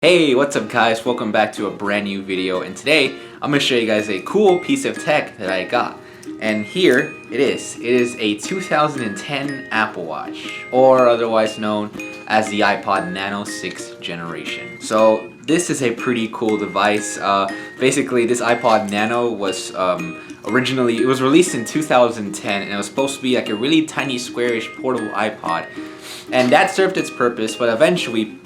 Hey, what's up guys? Welcome back to a brand new video, and today I'm going to show you guys a cool piece of tech that I got. And here it is. It is a 2010 Apple Watch, or otherwise known as the iPod Nano 6th generation. So this is a pretty cool device. Basically this iPod Nano was originally, it was released in 2010, and it was supposed to be like a really tiny squarish portable iPod. And that served its purpose, but eventually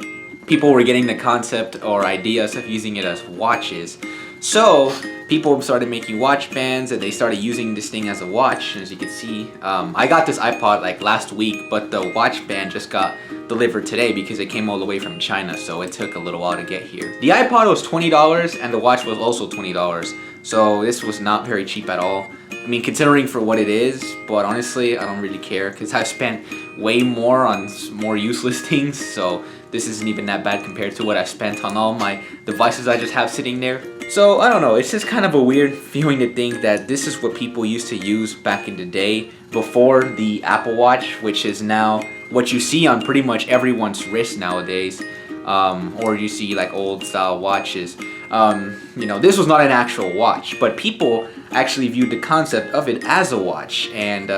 people were getting the concept or ideas of using it as watches. So people started making watch bands, and they started using this thing as a watch. And as you can see, I got this iPod like last week, but the watch band just got delivered today because it came all the way from China, so it took a little while to get here. The iPod was $20 and the watch was also $20, so this was not very cheap at all. I mean, considering for what it is, but honestly I don't really care because I've spent way more on more useless things, so this isn't even that bad compared to what I spent on all my devices I just have sitting there. So I don't know, it's just kind of a weird feeling to think that this is what people used to use back in the day before the Apple Watch, which is now what you see on pretty much everyone's wrist nowadays, or you see like old style watches. You know, this was not an actual watch, but people actually viewed the concept of it as a watch. And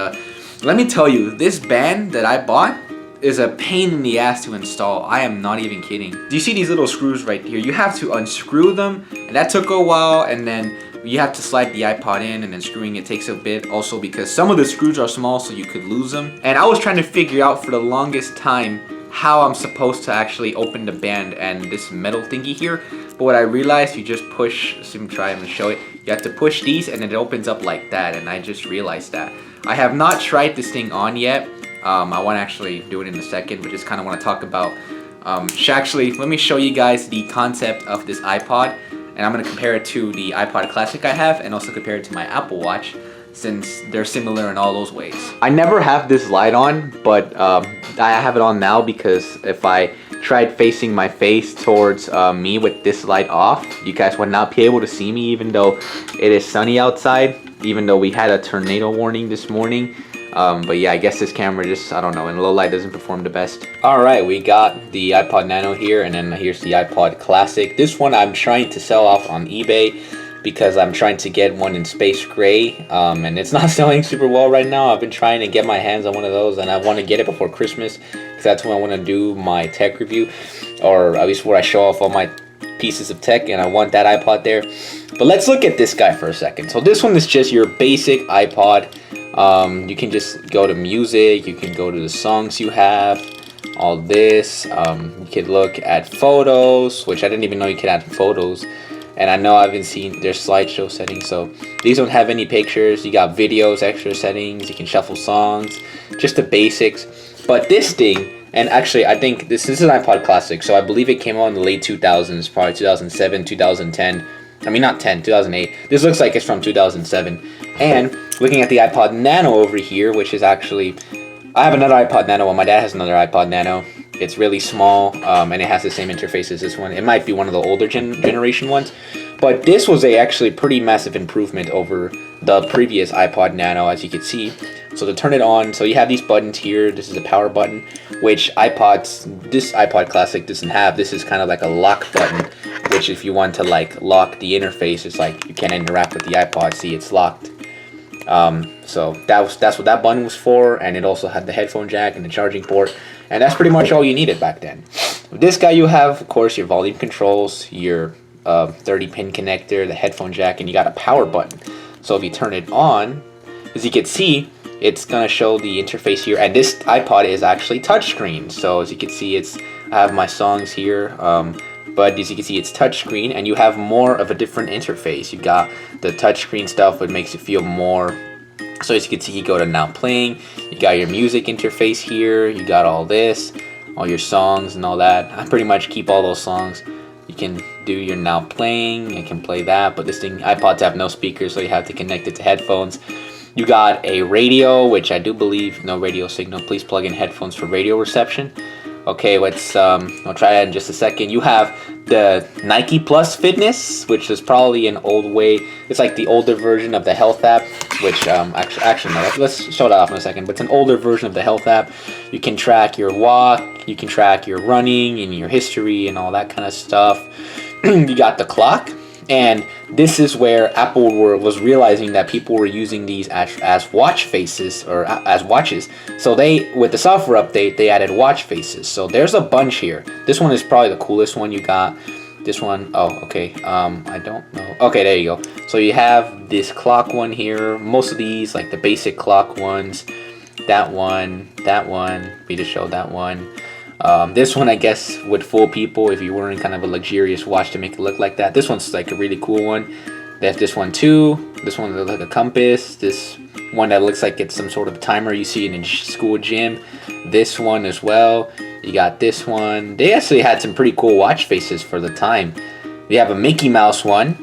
let me tell you, this band that I bought is a pain in the ass to install. I am not even kidding. Do you see these little screws right here? You have to unscrew them, and that took a while, and then you have to slide the iPod in, and then screwing it takes a bit also because some of the screws are small, so you could lose them. And I was trying to figure out for the longest time how I'm supposed to actually open the band and this metal thingy here. But what I realized, you just push, so I'm trying to show it, you have to push these and it opens up like that, and I just realized that. I have not tried this thing on yet. I want to actually do it in a second, but just kind of want to talk about, actually, let me show you guys the concept of this iPod, and I'm going to compare it to the iPod Classic I have, and also compare it to my Apple Watch, since they're similar in all those ways. I never have this light on, but I have it on now because if I tried facing my face towards me with this light off, you guys would not be able to see me even though it is sunny outside, even though we had a tornado warning this morning. But yeah, I guess this camera just, I don't know, in low light doesn't perform the best. Alright, we got the iPod Nano here, and then here's the iPod Classic. This one I'm trying to sell off on eBay because I'm trying to get one in space gray, and it's not selling super well right now. I've been trying to get my hands on one of those, and I want to get it before Christmas because that's when I want to do my tech review, or at least where I show off all my pieces of tech, and I want that iPod there. But let's look at this guy for a second. So this one is just your basic iPod. You can just go to music, you can go to the songs you have, all this. You could look at photos, which I didn't even know you could add photos. And I know I haven't seen their slideshow settings, so these don't have any pictures. You got videos, extra settings, you can shuffle songs, just the basics. But this thing, and actually I think this is an iPod Classic, so I believe it came out in the late 2000s, probably 2007, 2010. I mean, not 10, 2008. This looks like it's from 2007. And looking at the iPod Nano over here, which is actually, I have another iPod Nano, and my dad has another iPod Nano. It's really small, and it has the same interface as this one. It might be one of the older generation ones, but this was actually pretty massive improvement over the previous iPod Nano, as you can see. So to turn it on, so you have these buttons here. This is a power button, which this iPod Classic doesn't have. This is kind of like a lock button, which if you want to like lock the interface, it's like you can't interact with the iPod. See, it's locked. So that's what that button was for, and it also had the headphone jack and the charging port, and that's pretty much all you needed back then. With this guy, you have, of course, your volume controls, your 30-pin connector, the headphone jack, and you got a power button. So if you turn it on, as you can see, it's gonna show the interface here, and this iPod is actually touchscreen. So as you can see, I have my songs here, but as you can see, it's touchscreen, and you have more of a different interface. You got the touchscreen stuff, which makes it feel more. So as you can see, you go to now playing. You got your music interface here. You got all this, all your songs and all that. I pretty much keep all those songs. You can do your now playing. You can play that, but this thing, iPods have no speakers, so you have to connect it to headphones. You got a radio, which I do believe no radio signal. Please plug in headphones for radio reception. Okay, I'll try that in just a second. You have the Nike Plus Fitness, which is probably an old way. It's like the older version of the health app. which actually no, let's show that off in a second. But it's an older version of the health app. You can track your walk, you can track your running and your history and all that kind of stuff. You got the clock. And this is where Apple was realizing that people were using these as watch faces or as watches. So they, with the software update, they added watch faces. So there's a bunch here. This one is probably the coolest one you got. This one, oh, okay. I don't know. Okay, there you go. So you have this clock one here. Most of these, like the basic clock ones. That one. We just showed that one. This one, I guess, would fool people if you were in kind of a luxurious watch to make it look like that. This one's like a really cool one. They have this one too. This one looks like a compass. This one that looks like it's some sort of timer you see in a school gym. This one as well. You got this one. They actually had some pretty cool watch faces for the time. We have a Mickey Mouse one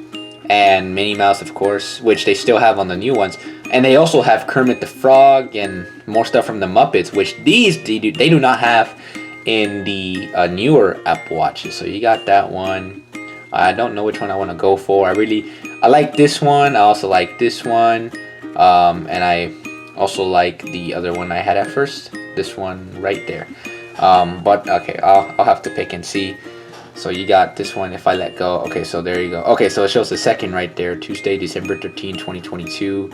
and Minnie Mouse, of course, which they still have on the new ones. And they also have Kermit the Frog and more stuff from the Muppets, which they do not have in the newer Apple Watches. So you got that one. I don't know which one I want to go for. I like this one. I also like this one, and I also like the other one I had at first. This one right there. But okay, I'll have to pick and see. So you got this one if I let go. Okay, so there you go. Okay, so it shows the second right there, Tuesday, December 13, 2022.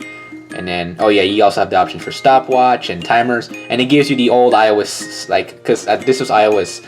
And then, oh yeah, you also have the option for stopwatch and timers, and it gives you the old iOS, like, because this was iOS,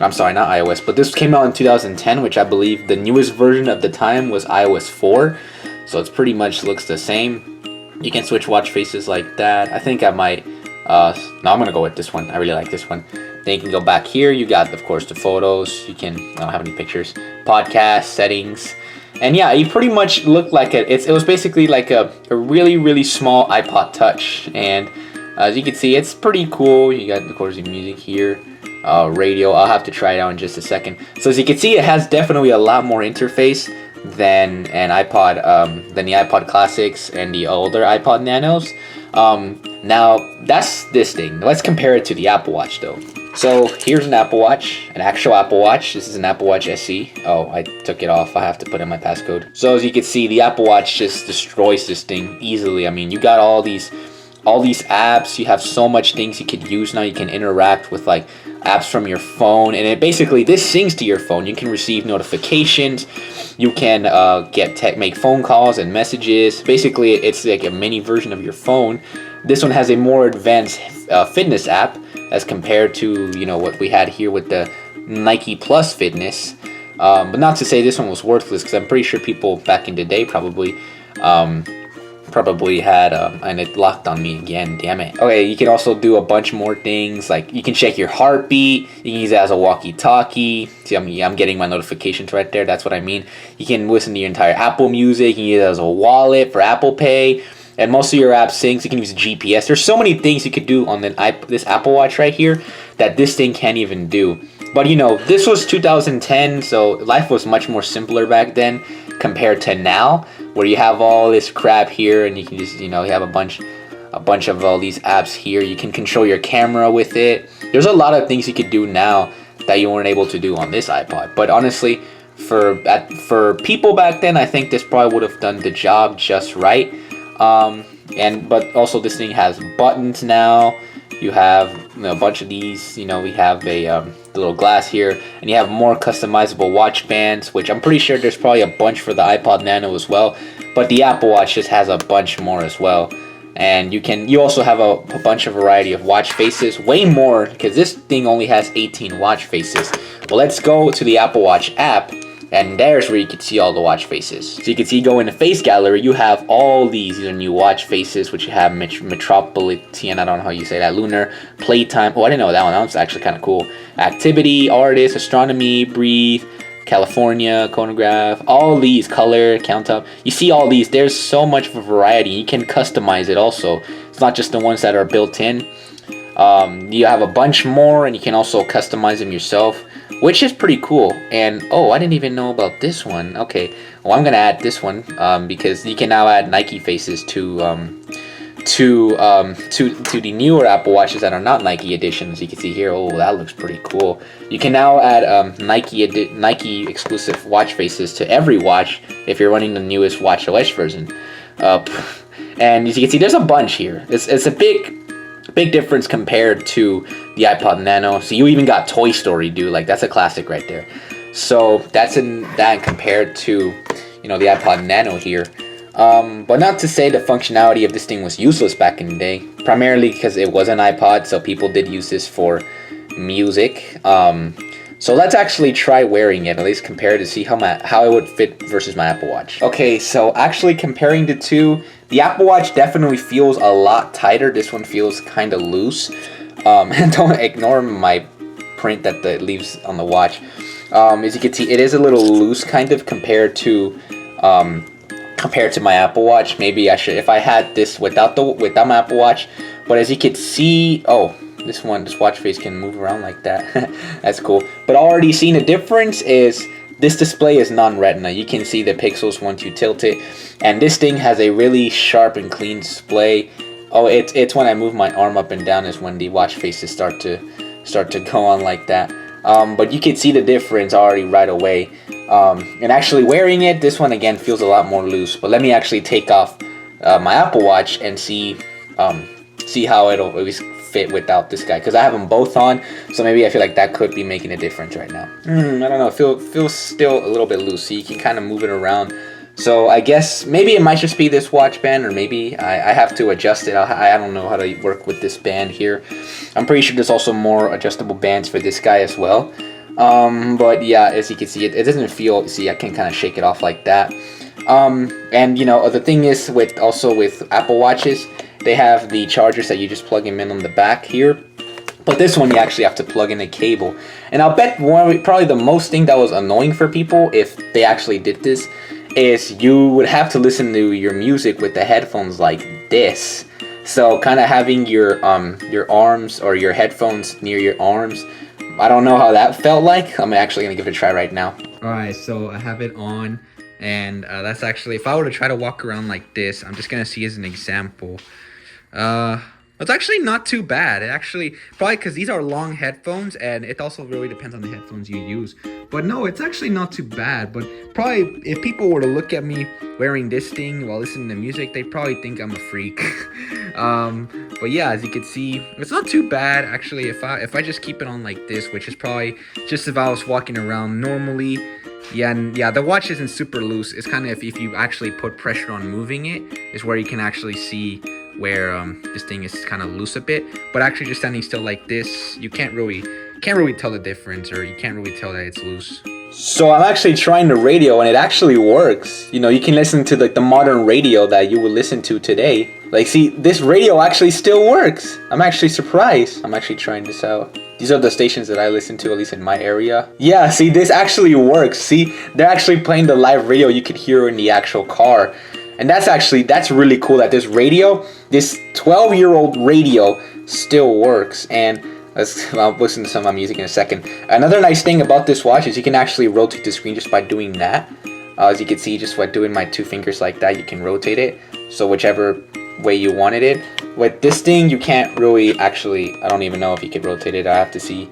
I'm sorry, not iOS, but this came out in 2010, which I believe the newest version of the time was iOS 4, so it's pretty much looks the same. You can switch watch faces like that. I think I might, no, I'm going to go with this one. I really like this one. Then you can go back here. You got, of course, the photos. You can, I don't have any pictures. Podcast, settings. And yeah, you pretty much look like it was basically like a really, really small iPod Touch. And as you can see, it's pretty cool. You got, of course, the music here. Radio. I'll have to try it out in just a second. So as you can see, it has definitely a lot more interface than an iPod, than the iPod Classics and the older iPod Nanos. Now, that's this thing. Let's compare it to the Apple Watch, though. So here's an Apple Watch, an actual Apple Watch. This is an Apple Watch SE. Oh, I took it off. I have to put in my passcode. So as you can see, the Apple Watch just destroys this thing easily. I mean, you got all these apps. You have so much things you could use now. You can interact with like apps from your phone, and it basically this syncs to your phone. You can receive notifications. You can make phone calls and messages. Basically, it's like a mini version of your phone. This one has a more advanced fitness app as compared to what we had here with the Nike Plus Fitness. But not to say this one was worthless, because I'm pretty sure people back in the day probably had and it locked on me again, damn it. Okay, you can also do a bunch more things, like you can check your heartbeat. You can use it as a walkie-talkie. See, I'm getting my notifications right there. That's what I mean. You can listen to your entire Apple Music. You can use it as a wallet for Apple Pay. And most of your app syncs. You can use GPS. There's so many things you could do on this Apple Watch right here that this thing can't even do. But this was 2010, so life was much more simpler back then compared to now, where you have all this crap here, and you can just you have a bunch of all these apps here. You can control your camera with it. There's a lot of things you could do now that you weren't able to do on this iPod. But honestly, for people back then, I think this probably would have done the job just right. But also this thing has buttons now. You have a bunch of these. We have the little glass here, and you have more customizable watch bands, which I'm pretty sure there's probably a bunch for the iPod Nano as well. But the Apple Watch just has a bunch more as well. And you also have a bunch of variety of watch faces, way more, because this thing only has 18 watch faces. Well, let's go to the Apple Watch app. And there's where you can see all the watch faces. So you can see, go into Face Gallery, you have all these are new watch faces, which you have Metropolitan, I don't know how you say that, Lunar, Playtime, oh I didn't know that one, that one's actually kind of cool. Activity, Artist, Astronomy, Breathe, California, Chronograph, all these, Color, Count Up. You see all these, there's so much of a variety. You can customize it also. It's not just the ones that are built in. You have a bunch more, and you can also customize them yourself, which is pretty cool. And oh, I didn't even know about this one. Okay, well, I'm gonna add this one because you can now add Nike faces to the newer Apple Watches that are not Nike editions. You can see here, oh, that looks pretty cool. You can now add Nike exclusive watch faces to every watch if you're running the newest watch OS version. And as you can see, there's a bunch here. It's a big difference compared to the iPod Nano. So you even got Toy Story, dude. Like, that's a classic right there. So that's that compared to, you know, the iPod Nano here. But not to say the functionality of this thing was useless back in the day. Primarily because it was an iPod, so people did use this for music. So let's actually try wearing it, at least compare to see how it would fit versus my Apple Watch. Okay, so actually comparing the two, the Apple Watch definitely feels a lot tighter. This one feels kind of loose. And don't ignore my print that it leaves on the watch. As you can see, it is a little loose kind of compared to my Apple Watch. Maybe I should, if I had this without my Apple Watch. But as you can see, oh, this watch face can move around like that. That's cool. But already seeing the difference is this display is non-retina. You can see the pixels once you tilt it, and this thing has a really sharp and clean display. Oh, it's when I move my arm up and down is when the watch faces start to go on like that. But you can see the difference already right away. And actually wearing it, this one again feels a lot more loose. But let me actually take off my Apple Watch and see how it'll at least fit without this guy, because I have them both on, so maybe I feel like that could be making a difference right now. I don't know, it feels still a little bit loose, so you can kind of move it around. So I guess maybe it might just be this watch band, or maybe I have to adjust it. I don't know how to work with this band here. I'm pretty sure there's also more adjustable bands for this guy as well. But yeah, as you can see, it doesn't feel, see, I can kind of shake it off like that. And you know, the thing is with Apple Watches, they have the chargers that you just plug them in on the back here. But this one you actually have to plug in a cable. And I'll bet probably the most thing that was annoying for people if they actually did this is you would have to listen to your music with the headphones like this. So kind of having your arms or your headphones near your arms. I don't know how that felt like. I'm actually going to give it a try right now. Alright, so I have it on. And that's actually, if I were to try to walk around like this, I'm just going to see as an example. It's actually not too bad. It actually, probably because these are long headphones, and it also really depends on the headphones you use. But no, it's actually not too bad. But probably if people were to look at me wearing this thing while listening to music, they'd probably think I'm a freak. But yeah, as you can see, it's not too bad actually. If I just keep it on like this, which is probably just if I was walking around normally. Yeah, the watch isn't super loose. It's kind of if you actually put pressure on moving it, is where you can actually see where this thing is kind of loose a bit. But actually just standing still like this, you can't really tell the difference, or you can't really tell that it's loose. So I'm actually trying the radio, and it actually works. You know, you can listen to like the modern radio that you would listen to today. Like, see, this radio actually still works. I'm actually surprised. I'm actually trying this out. These are the stations that I listen to, at least in my area. Yeah, see, this actually works. See, they're actually playing the live radio you could hear in the actual car. And that's really cool that this 12-year-old radio still works. And I'll listen to some of my music in a second. Another nice thing about this watch is you can actually rotate the screen just by doing that. As you can see, just by doing my two fingers like that, you can rotate it. So whichever way you wanted it. With this thing, you can't really actually, I don't even know if you could rotate it. I have to see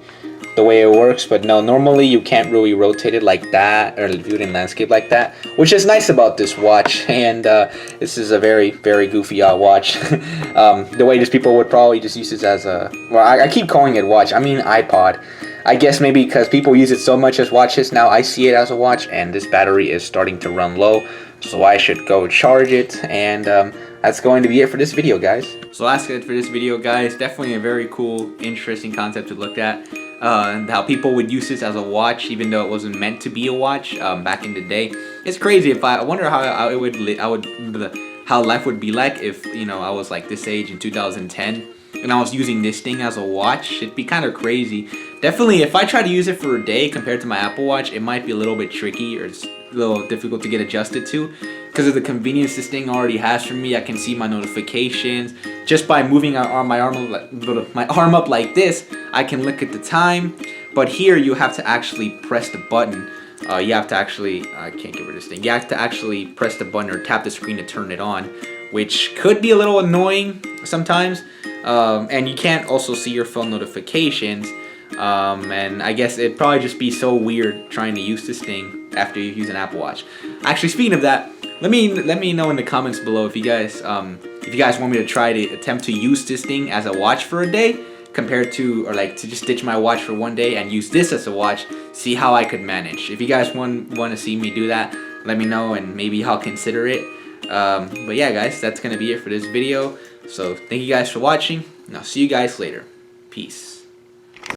the way it works. But no, normally you can't really rotate it like that, or view it in landscape like that, which is nice about this watch. And this is a very, very goofy watch. The way just people would probably just use this as a, well, I keep calling it watch, I mean iPod. I guess maybe because people use it so much as watches, now I see it as a watch, and this battery is starting to run low, so I should go charge it. And that's going to be it for this video, guys. So that's it for this video, guys. Definitely a very cool, interesting concept to look at. And how people would use this as a watch, even though it wasn't meant to be a watch back in the day. It's crazy. If I wonder how how life would be like if, you know, I was like this age in 2010 and I was using this thing as a watch. It'd be kind of crazy. Definitely, if I try to use it for a day compared to my Apple Watch, it might be a little bit tricky, or it's a little difficult to get adjusted to. Because of the convenience this thing already has for me, I can see my notifications. Just by moving my arm up like this, I can look at the time. But here you have to actually press the button. You have to actually, I can't get rid of this thing. You have to actually press the button or tap the screen to turn it on, which could be a little annoying sometimes. And you can't also see your phone notifications. And I guess it'd probably just be so weird trying to use this thing after you use an Apple Watch. Actually, speaking of that, let me know in the comments below if you guys want me to try to attempt to use this thing as a watch for a day, compared to, or like to just ditch my watch for one day and use this as a watch. See how I could manage. If you guys want to see me do that, let me know and maybe I'll consider it. But yeah, guys, that's gonna be it for this video. So thank you guys for watching, and I'll see you guys later. Peace.